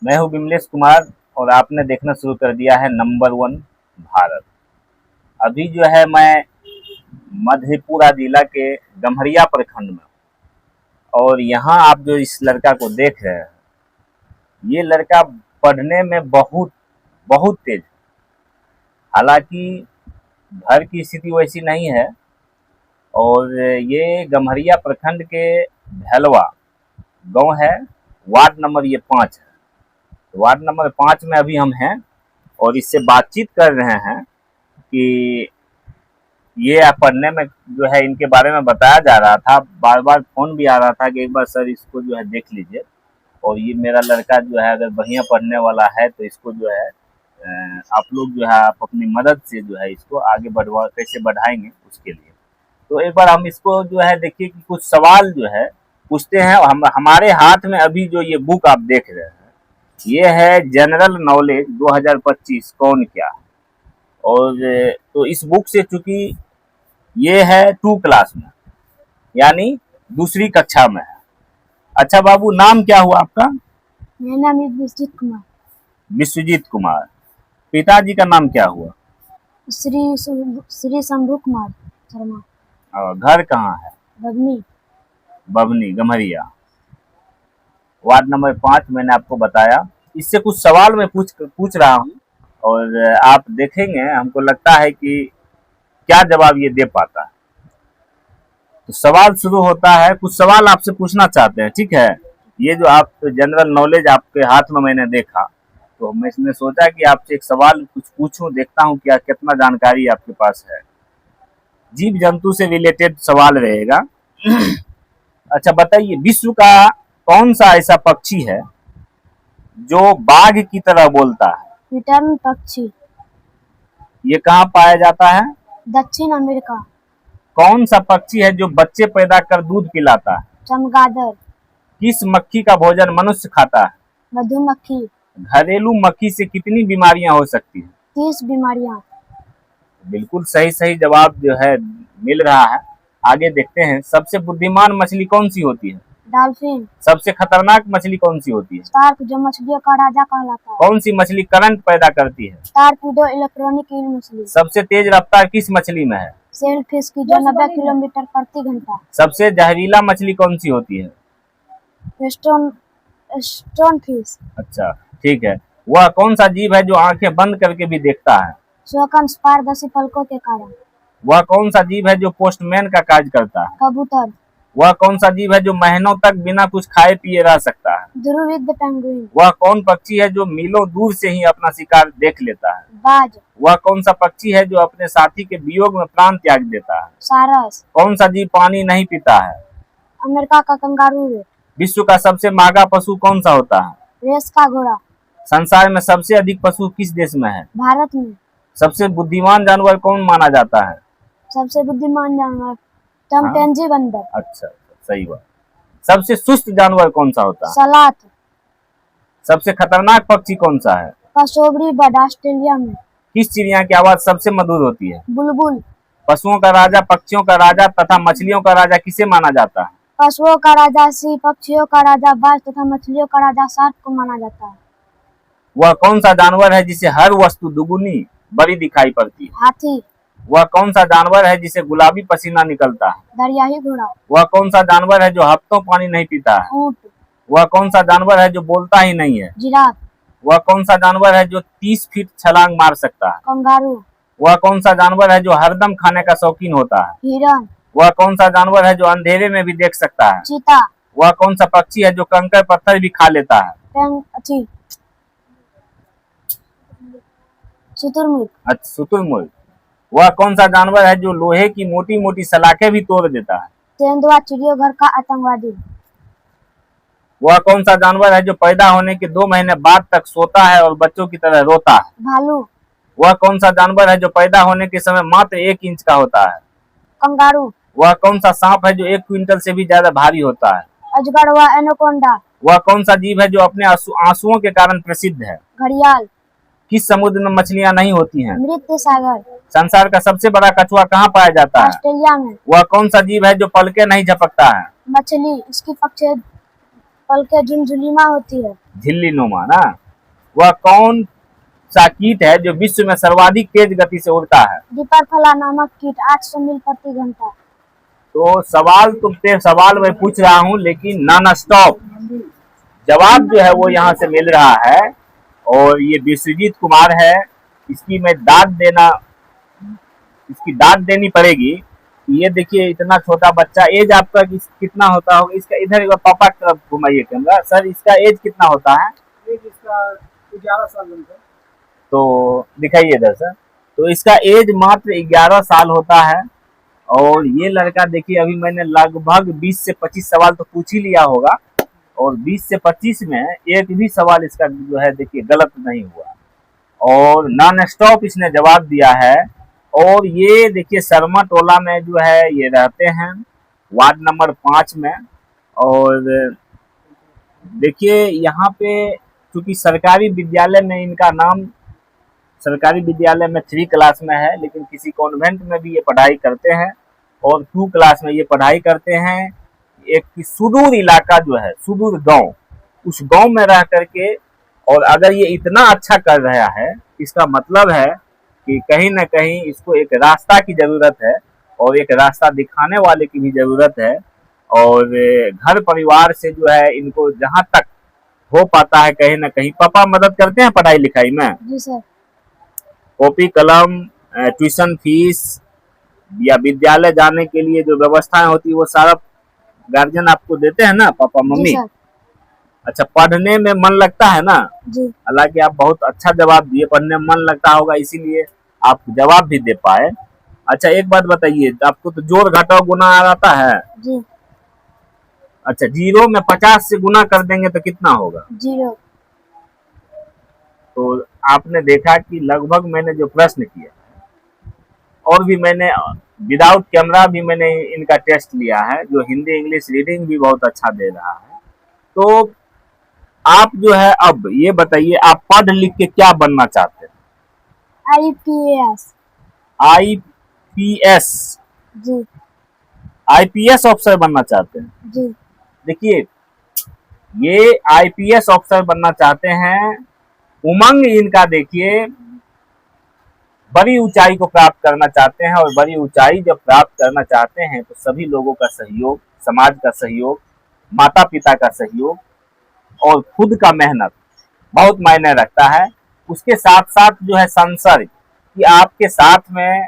मैं हूं विमलेश कुमार और आपने देखना शुरू कर दिया है नंबर 1 भारत। अभी जो है मैं मधेपुरा जिला के गम्हरिया प्रखंड में, और यहाँ आप जो इस लड़का को देख रहे हैं, ये लड़का पढ़ने में बहुत बहुत तेज। हालांकि घर की स्थिति वैसी नहीं है, और ये गम्हरिया प्रखंड के भैलवा गांव है, वार्ड नंबर ये 5 है। वार्ड नंबर 5 में अभी हम हैं और इससे बातचीत कर रहे हैं कि ये पढ़ने में जो है इनके बारे में बताया जा रहा था। बार बार फोन भी आ रहा था कि एक बार सर इसको जो है देख लीजिए, और ये मेरा लड़का जो है अगर बढ़िया पढ़ने वाला है तो इसको जो है आप लोग जो है आप अपनी मदद से जो है इसको आगे कैसे बढ़ाएंगे उसके लिए। तो एक बार हम इसको जो है देखिए कि कुछ सवाल जो है पूछते हैं। हमारे हाथ में अभी जो ये बुक आप देख रहे हैं, ये है जनरल नॉलेज 2025 कौन क्या। और तो इस बुक से चूंकि ये है 2 क्लास में, यानी दूसरी कक्षा में है। अच्छा बाबू, नाम क्या हुआ आपका? मेरा नाम है विश्वजीत कुमार। विश्वजीत कुमार। पिताजी का नाम क्या हुआ? श्री शंभू कुमार शर्मा। और घर कहाँ है? बबनी। बबनी गम्हरिया, वार्ड नंबर 5 मैंने आपको बताया। इससे कुछ सवाल मैं पूछ रहा हूँ और आप देखेंगे, हमको लगता है कि क्या जवाब ये दे पाता है। तो सवाल शुरू होता है, कुछ सवाल आपसे पूछना चाहते हैं, ठीक है? ये जो आप जनरल नॉलेज आपके हाथ में मैंने देखा, तो मैंने सोचा कि आपसे एक सवाल कुछ पूछूं, देखता हूँ क्या कितना जानकारी आपके पास है। जीव जंतु से रिलेटेड सवाल रहेगा। अच्छा बताइए, विश्व का कौन सा ऐसा पक्षी है जो बाघ की तरह बोलता है? रिटर्न पक्षी। ये कहाँ पाया जाता है? दक्षिण अमेरिका। कौन सा पक्षी है जो बच्चे पैदा कर दूध पिलाता है? चमगादड़। किस मक्खी का भोजन मनुष्य खाता है? मधुमक्खी। घरेलू मक्खी से कितनी बीमारियां हो सकती हैं? 30 बीमारियां। बिल्कुल सही जवाब जो है मिल रहा है। आगे देखते हैं, सबसे बुद्धिमान मछली कौन सी होती है? डॉल्फिन। सबसे खतरनाक मछली कौन सी होती है? शार्क, जो मछलियों का राजा कहलाता है। कौन सी मछली करंट पैदा करती है? टारपीडो इलेक्ट्रॉनिक ईल मछली। सबसे तेज रफ्तार किस मछली में है? सेल फिश की, जो 90 किलोमीटर प्रति घंटा। सबसे जहरीला मछली कौन सी होती है? Stone fish. अच्छा ठीक है। वह कौन सा जीव है जो आंखें बंद करके भी देखता है? शोकंश, पारदर्शी पलकों के कारण। वह कौन सा जीव है जो पोस्टमैन का कार्य करता है? कबूतर। वह कौन सा जीव है जो महीनों तक बिना कुछ खाए पिए रह सकता है? ध्रुविद पेंगुइन। वह कौन पक्षी है जो मीलों दूर से ही अपना शिकार देख लेता है? बाज। वह कौन सा पक्षी है जो अपने साथी के वियोग में प्राण त्याग देता है? सारस। कौन सा जीव पानी नहीं पीता है? अमेरिका का कंगारू। विश्व का सबसे महंगा पशु कौन सा होता है? रेस का घोड़ा। संसार में सबसे अधिक पशु किस देश में है? भारत में। सबसे बुद्धिमान जानवर कौन माना जाता है? सबसे बुद्धिमान जानवर चिंपैंजी बंदर। अच्छा सही बात। सबसे सुस्त जानवर कौन सा होता है? सलाथ। सबसे खतरनाक पक्षी कौन सा है? कसोबरी बर्ड, ऑस्ट्रेलिया में। किस चिड़िया की आवाज सबसे मधुर होती है? बुलबुल। पशुओं का राजा, पक्षियों का राजा तथा मछलियों का राजा किसे माना जाता है? पशुओं का राजा सिंह, पक्षियों का राजा बाज तथा मछलियों का राजा शार्क को माना जाता है। वह कौन सा जानवर है जिसे हर वस्तु दुगुनी बड़ी दिखाई पड़ती है? हाथी। वह कौन सा जानवर है जिसे गुलाबी पसीना निकलता है? दरियाई घोड़ा। वह कौन सा जानवर है जो हफ्तों पानी नहीं पीता है? ऊंट। वह कौन सा जानवर है जो बोलता ही नहीं है? जिराफ। वह कौन सा जानवर है जो 30 फीट छलांग मार सकता है? कंगारू। वह कौन सा जानवर है जो हरदम खाने का शौकीन होता है? हिरन। वह कौन सा जानवर है जो अंधेरे में भी देख सकता है? चीता। वह कौन सा पक्षी है जो कंकड़ पत्थर भी खा लेता है? शुतुरमुर्ग। अच्छा शुतुरमुर्ग। वह कौन सा जानवर है जो लोहे की मोटी मोटी सलाखें भी तोड़ देता है? तेंदुआ, चिड़ियोघर का आतंकवादी। वह कौन सा जानवर है जो पैदा होने के 2 महीने बाद तक सोता है और बच्चों की तरह रोता है? भालू। वह कौन सा जानवर है जो पैदा होने के समय मात्र 1 इंच का होता है? कंगारू। वह कौन सा सांप है जो 1 क्विंटल से भी ज्यादा भारी होता है? अजगर व एनाकोंडा। वह कौन सा जीव है जो अपने आंसुओं के कारण प्रसिद्ध है? घड़ियाल। किस समुद्र में मछलियां नहीं होती हैं? मृत सागर। संसार का सबसे बड़ा कछुआ कहाँ पाया जाता है? ऑस्ट्रेलिया में। वह कौन सा जीव है जो पलके नहीं झपकता है? मछली, इसकी पलकें झुनझुनीमा होती है। झिल्ली नुमा ना, वह कौन सा कीट है जो विश्व में सर्वाधिक तेज गति से उड़ता है? डिपरफला नामक कीट 800 मील प्रति घंटा। तो सवाल मैं पूछ रहा हूँ, लेकिन नॉन स्टॉप जवाब जो है वो यहाँ से मिल रहा है। और ये विश्वजीत कुमार है, इसकी दाद देनी पड़ेगी। ये देखिए इतना छोटा बच्चा, एज आपका कितना होता होगा? इसका इधर एक बार पापा की तरफ घुमाइए कैमरा। सर, इसका एज कितना होता है? एज इसका 11 साल बनता है। तो दिखाइए इधर सर। तो इसका एज मात्र 11 साल होता है। और ये लड़का देखिए, अभी मैंने लगभग 20 से 25 सवाल तो पूछ ही लिया होगा, और 20 से 25 में एक भी सवाल इसका जो है देखिए गलत नहीं हुआ, और नॉन स्टॉप इसने जवाब दिया है। और ये देखिए शर्मा टोला में जो है ये रहते हैं, वार्ड नंबर 5 में। और देखिए यहाँ पे चूंकि सरकारी विद्यालय में इनका नाम, सरकारी विद्यालय में 3 क्लास में है, लेकिन किसी कॉन्वेंट में भी ये पढ़ाई करते हैं, और 2 क्लास में ये पढ़ाई करते हैं। एक सुदूर इलाका जो है, सुदूर गांव, उस गांव में रह करके, और अगर ये इतना अच्छा कर रहा है, इसका मतलब है कि कहीं ना कहीं इसको एक रास्ता की जरूरत है, और एक रास्ता दिखाने वाले की भी जरूरत है। और घर परिवार से जो है इनको जहां तक हो पाता है, कहीं ना कहीं पापा मदद करते हैं पढ़ाई लिखाई में। जी सर। कॉपी कलम, ट्यूशन फीस या विद्यालय जाने के लिए जो व्यवस्थाएं होती है वो सारा गार्जियन आपको देते हैं ना, पापा मम्मी? अच्छा, पढ़ने में मन लगता है ना? जी। हालांकि आप बहुत अच्छा जवाब दिए, पढ़ने में मन लगता होगा इसीलिए आप जवाब भी दे पाए। अच्छा, एक बात बताइए, आपको तो जोड़ घटाव गुना आता है? जी। अच्छा, 0 में 50 से गुना कर देंगे तो कितना होगा? 0। तो आपने देखा कि लगभग मैंने जो प्रश्न किया, और भी मैंने विदाउट कैमरा भी मैंने इनका टेस्ट लिया है, जो हिंदी इंग्लिश रीडिंग भी बहुत अच्छा दे रहा है। तो आप जो है, अब ये बताइए, आप पढ़ लिख के क्या बनना चाहते हैं? IPS। IPS? जी। IPS ऑफिसर बनना चाहते हैं? जी। देखिए, ये IPS ऑफिसर बनना चाहते हैं, उमंग इनका देखिए बड़ी ऊंचाई को प्राप्त करना चाहते हैं। और बड़ी ऊंचाई जब प्राप्त करना चाहते हैं तो सभी लोगों का सहयोग, समाज का सहयोग, माता पिता का सहयोग और खुद का मेहनत बहुत मायने रखता है। उसके साथ साथ जो है संसर्ग, कि आपके साथ में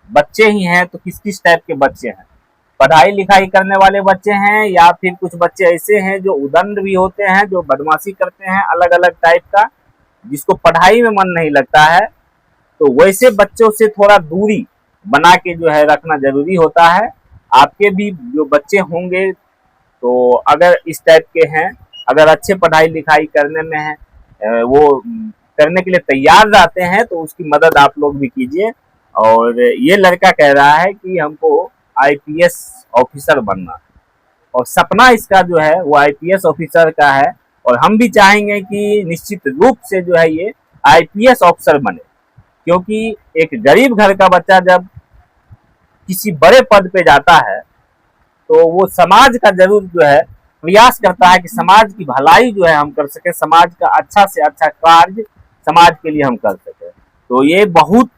बच्चे ही हैं तो किस किस टाइप के बच्चे हैं, पढ़ाई लिखाई करने वाले बच्चे हैं, या फिर कुछ बच्चे ऐसे हैं जो उदंड भी होते हैं, जो बदमाशी करते हैं अलग अलग टाइप का, जिसको पढ़ाई में मन नहीं लगता है। तो वैसे बच्चों से थोड़ा दूरी बना के जो है रखना जरूरी होता है। आपके भी जो बच्चे होंगे तो अगर इस टाइप के हैं, अगर अच्छे पढ़ाई लिखाई करने में है, वो करने के लिए तैयार रहते हैं, तो उसकी मदद आप लोग भी कीजिए। और ये लड़का कह रहा है कि हमको IPS ऑफिसर बनना है, और सपना इसका जो है वो IPS ऑफिसर का है। और हम भी चाहेंगे कि निश्चित रूप से जो है ये IPS ऑफिसर बने, क्योंकि एक गरीब घर का बच्चा जब किसी बड़े पद पे जाता है तो वो समाज का जरूर जो है प्रयास करता है कि समाज की भलाई जो है हम कर सके, समाज का अच्छा से अच्छा कार्य समाज के लिए हम कर सके। तो ये बहुत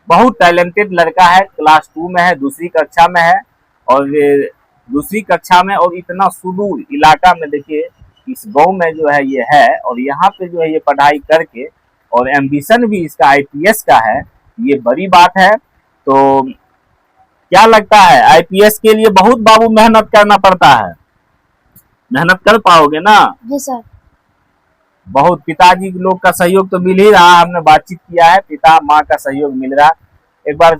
बहुत टैलेंटेड लड़का है, क्लास 2 में है, दूसरी कक्षा में है, और दूसरी कक्षा में, और इतना सुदूर इलाका में देखिए इस गांव में जो है ये है, और यहाँ पे जो है ये पढ़ाई करके, और एम्बिशन भी इसका IPS का है, ये बड़ी बात है। तो क्या लगता है, IPS के लिए बहुत बाबू मेहनत करना पड़ता है? मेहनत कर पाओगे ना? जी सर। बहुत पिताजी लोग का सहयोग तो मिल ही रहा, हमने बातचीत किया है, पिता माँ का सहयोग मिल रहा। एक बार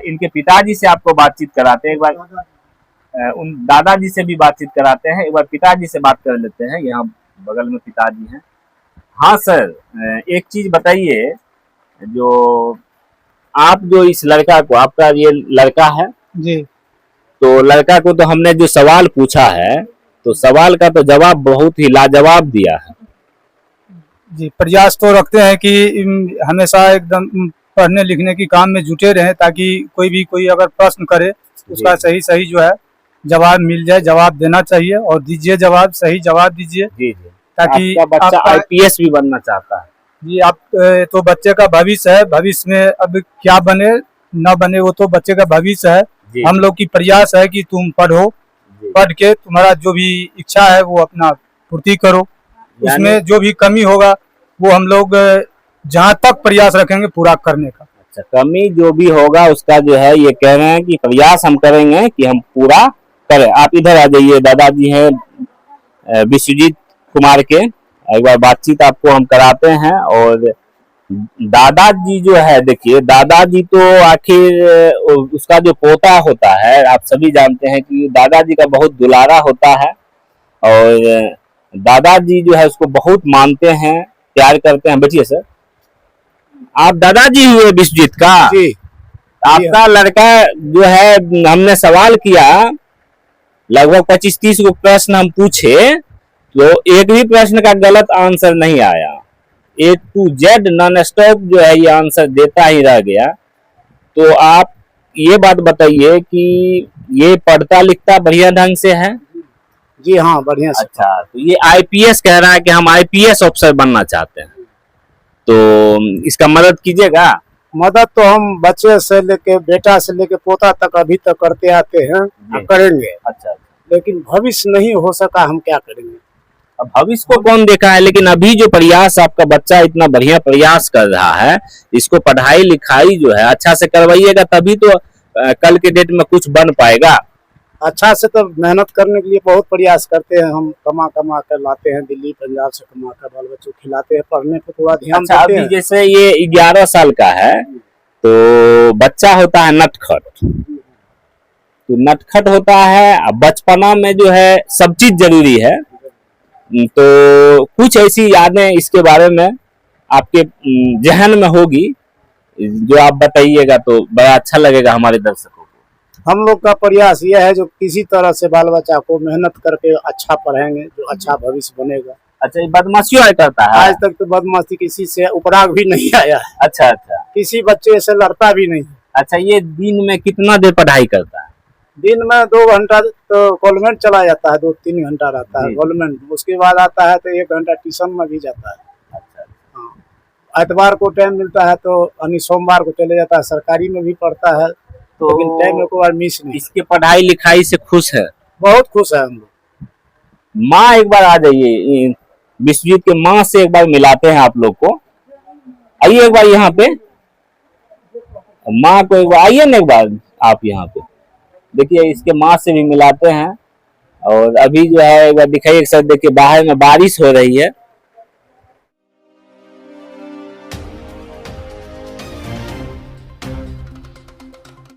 इनके पिताजी से आपको बातचीत कराते हैं, एक बार उन दादाजी से भी बातचीत कराते हैं, एक बार पिताजी से बात कर लेते हैं। यहाँ बगल में पिताजी हैं। हाँ सर, एक चीज बताइए, जो आप जो इस लड़का को, आपका ये लड़का है जी, तो लड़का को तो हमने जो सवाल पूछा है, तो सवाल का तो जवाब बहुत ही लाजवाब दिया है। जी, प्रयास तो रखते हैं कि हमेशा एकदम पढ़ने लिखने की काम में जुटे रहें, ताकि कोई अगर प्रश्न करे उसका सही जो है जवाब मिल जाए। जवाब देना चाहिए और दीजिए जवाब, सही जवाब दीजिए, जी जी। ताकि आपका बच्चा आपका आईपीएस भी बनना चाहता है। जी आप तो बच्चे का भविष्य है, भविष्य में अब क्या बने न बने वो तो बच्चे का भविष्य है। जी, हम लोग की प्रयास है कि तुम पढ़ो, जी। पढ़ के तुम्हारा जो भी इच्छा है वो अपना पूर्ति करो, उसमें जो भी कमी होगा वो हम लोग जहाँ तक प्रयास रखेंगे पूरा करने का। अच्छा, कमी जो भी होगा उसका जो है ये कह रहे हैं कि प्रयास हम करेंगे कि हम पूरा करें। आप इधर आ जाइए, दादाजी हैं विश्वजीत कुमार के, एक बार बातचीत आपको हम कराते हैं। और दादाजी जो है, देखिए दादाजी तो आखिर उसका जो पोता होता है, आप सभी जानते हैं कि दादाजी का बहुत दुलारा होता है और दादाजी जो है उसको बहुत मानते हैं, प्यार करते हैं। बैठिए सर, आप दादाजी हुए विश्वजीत का? जी। आपका लड़का जो है, हमने सवाल किया लगभग 25-30 को प्रश्न हम पूछे तो एक भी प्रश्न का गलत आंसर नहीं आया। A to Z non stop जो है ये आंसर देता ही रह गया। तो आप ये बात बताइए कि ये पढ़ता लिखता बढ़िया ढंग से है? जी हाँ, बढ़िया से। अच्छा, तो ये आईपीएस कह रहा है कि हम आईपीएस ऑफिसर बनना चाहते हैं, तो इसका मदद कीजिएगा। मदद तो हम बच्चे से लेके बेटा से लेके पोता तक अभी तक करते आते हैं और करेंगे। अच्छा, लेकिन भविष्य नहीं हो सका, हम क्या करेंगे? अब भविष्य को कौन देखा है, लेकिन अभी जो प्रयास आपका बच्चा इतना बढ़िया प्रयास कर रहा है, इसको पढ़ाई लिखाई जो है अच्छा से करवाइएगा, तभी तो कल के डेट में कुछ बन पाएगा। अच्छा से तो मेहनत करने के लिए बहुत प्रयास करते हैं हम, कमा कमा कर लाते हैं, दिल्ली पंजाब से कमा कर बाल बच्चों को खिलाते हैं, पढ़ने पे थोड़ा ध्यान अच्छा, देते अभी हैं। जैसे ये 11 साल का है तो बच्चा होता है नटखट, तो नटखट होता है। अब बचपना में जो है सब चीज जरूरी है, तो कुछ ऐसी यादें इसके बारे में आपके जहन में होगी जो आप बताइएगा तो बड़ा अच्छा लगेगा हमारे दर्शकों को। हम लोग का प्रयास यह है जो किसी तरह से बाल बच्चा को मेहनत करके अच्छा पढ़ाएंगे, जो अच्छा भविष्य बनेगा। अच्छा, ये बदमाशियों करता है? आज तक तो बदमाशी किसी से उपराग भी नहीं आया है, अच्छा अच्छा किसी बच्चे से लड़ता भी नहीं। अच्छा, ये दिन में कितना देर पढ़ाई करता है? दिन में 2 घंटा तो कॉन्वेंट चला जाता है, 2-3 घंटा रहता है कॉन्वेंट, उसके बाद आता है तो 1 घंटा ट्यूशन में भी जाता है। अच्छा, हाँ, एतवार को टाइम मिलता है तो यानी सोमवार को चले जाता है, सरकारी में भी पढ़ता है, तो लेकिन टाइम एक बार मिस नहीं। इसके पढ़ाई लिखाई से खुश है? बहुत खुश है हम लोग। माँ एक बार आ जाइए, विश्वजीत के माँ से एक बार मिलाते हैं आप लोग को। आइए एक बार यहाँ पे, माँ को एक बार आइए ना, एक बार आप यहाँ पे देखिए, इसके माँ से भी मिलाते हैं। और अभी जो है एक बार दिखाइए सर, देखिए बाहर में बारिश हो रही है